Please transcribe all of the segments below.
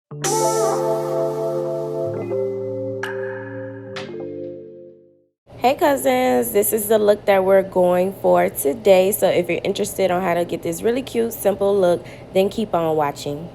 Hey cousins, this is the look that we're going for today. So if you're interested on how to get this really cute, simple look, then keep on watching.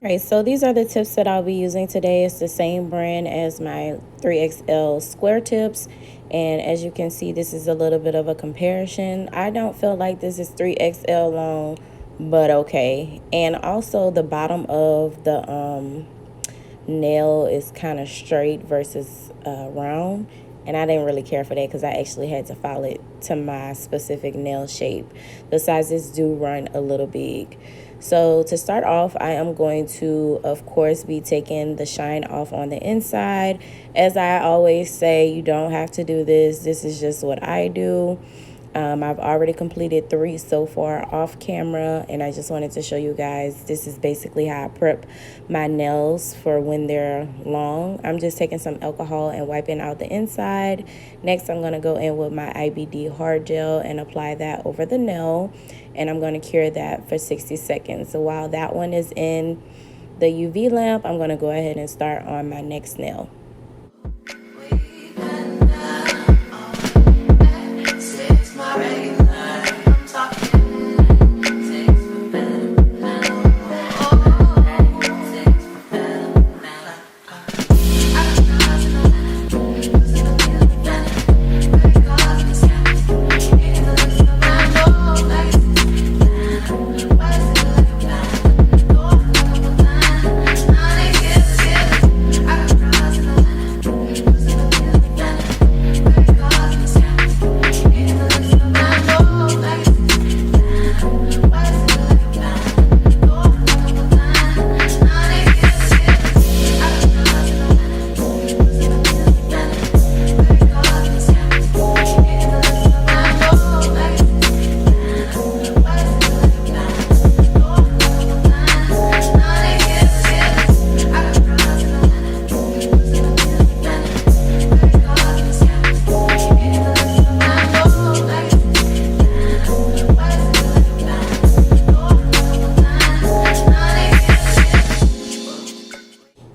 Alright, so these are the tips that I'll be using today. It's the same brand as my 3XL square tips. And as you can see, this is a little bit of a comparison. I don't feel like this is 3XL long, but okay. And also the bottom of the nail is kind of straight versus round. And I didn't really care for that because I actually had to file it to my specific nail shape. The sizes do run a little big. So to start off, I am going to, of course, be taking the shine off on the inside. As I always say, you don't have to do this. This is just what I do. I've already completed 3 so far off camera, and I just wanted to show you guys this is basically how I prep my nails for when they're long. I'm just taking some alcohol and wiping out the inside. Next, I'm going to go in with my IBD hard gel and apply that over the nail, and I'm going to cure that for 60 seconds. So while that one is in the UV lamp, I'm going to go ahead and start on my next nail.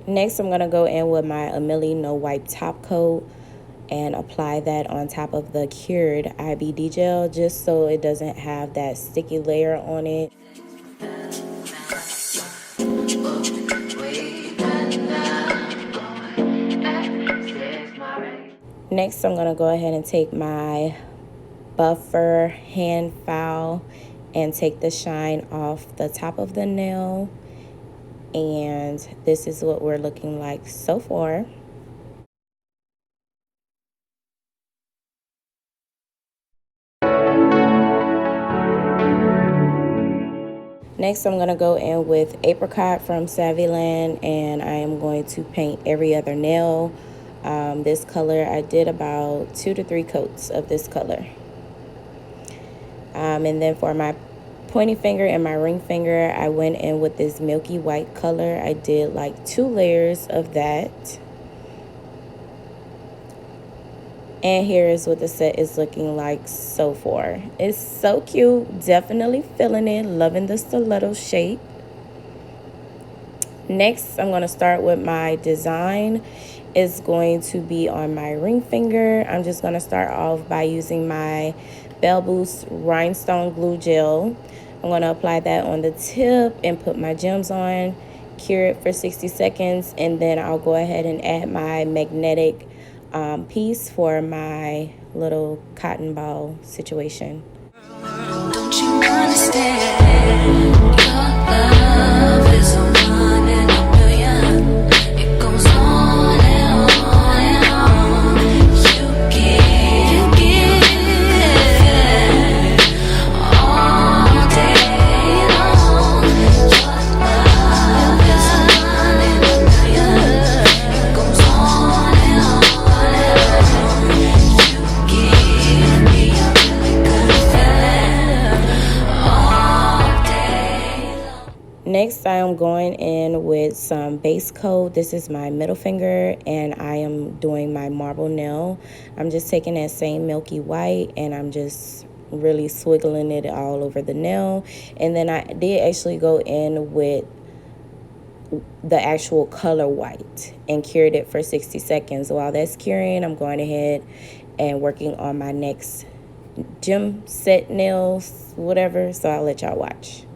Next, I'm going to go in with my Acrylic No Wipe Top Coat and apply that on top of the cured IBD gel just so it doesn't have that sticky layer on it. Next, I'm going to go ahead and take my buffer hand file and take the shine off the top of the nail. And this is what we're looking like so far. Next, I'm going to go in with Apricot from Savvyland, and I am going to paint every other nail. This color, I did about 2 to 3 coats of this color. And then for my pointy finger and my ring finger, I went in with this milky white color. I did like 2 layers of that. And here is what the set is looking like so far. It's so cute. Definitely feeling it. Loving the stiletto shape. Next, I'm going to start with my design. It's going to be on my ring finger. I'm just going to start off by using my Bell Boost Rhinestone Glue Gel. I'm going to apply that on the tip and put my gems on, cure it for 60 seconds, and then I'll go ahead and add my magnetic piece for my little cotton ball situation. Don't you understand? Your love is a 1 in a million. It goes on and on and on. You give all day long. Your love is a 1 in a million. It goes on and on and on. You give me a really good feeling all day long. Next, I am going in with some base coat. This is my middle finger, and I am doing my marble nail. I'm just taking that same milky white, and I'm just really swiggling it all over the nail. And then I did actually go in with the actual color white and cured it for 60 seconds. While that's curing, I'm going ahead and working on my next gem set nails, whatever. So I'll let y'all watch.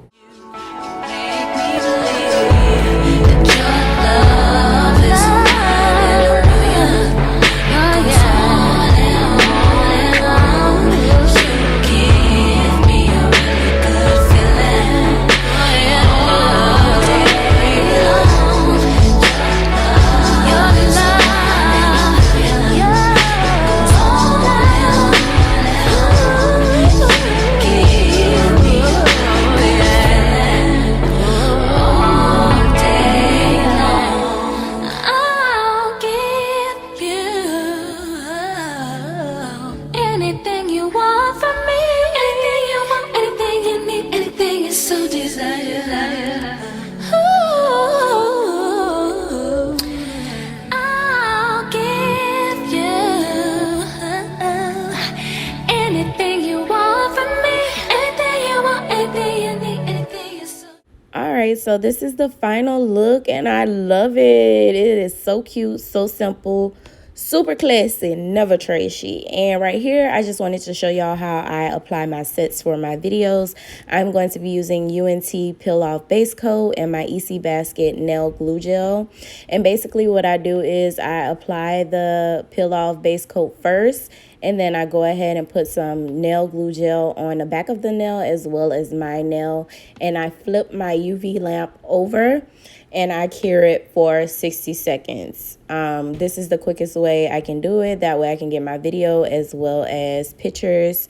Alright, so this is the final look, and I love it. It is so cute, so simple, super classy, never trashy. And right here, I just wanted to show y'all how I apply my sets for my videos. I'm going to be using UNT Peel Off Base Coat and my EC Basket Nail Glue Gel. And basically what I do is I apply the Peel Off Base Coat first, and then I go ahead and put some nail glue gel on the back of the nail as well as my nail. And I flip my UV lamp over and I cure it for 60 seconds. This is the quickest way I can do it. That way I can get my video as well as pictures.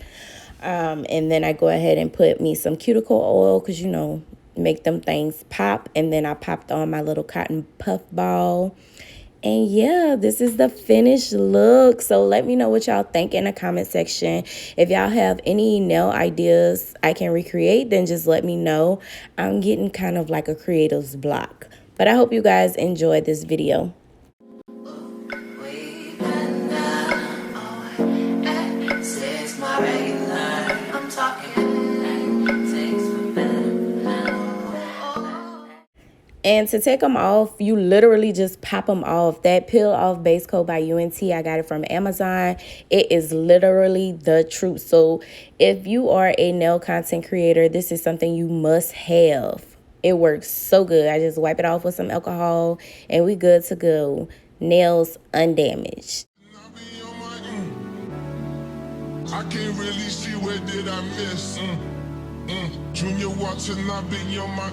And then I go ahead and put me some cuticle oil because, you know, make them things pop. And then I popped on my little cotton puff ball. And yeah, this is the finished look. So let me know what y'all think in the comment section. If y'all have any nail ideas I can recreate, then just let me know. I'm getting kind of like a creative's block. But I hope you guys enjoyed this video. And to take them off, you literally just pop them off. That Peel Off Base Coat by UNT, I got it from Amazon. It is literally the truth. So if you are a nail content creator, this is something you must have. It works so good. I just wipe it off with some alcohol and we good to go. Nails undamaged. I can't really see where did I miss. Junior watching, I be on my.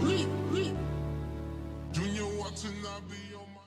Junior watching, I be on my.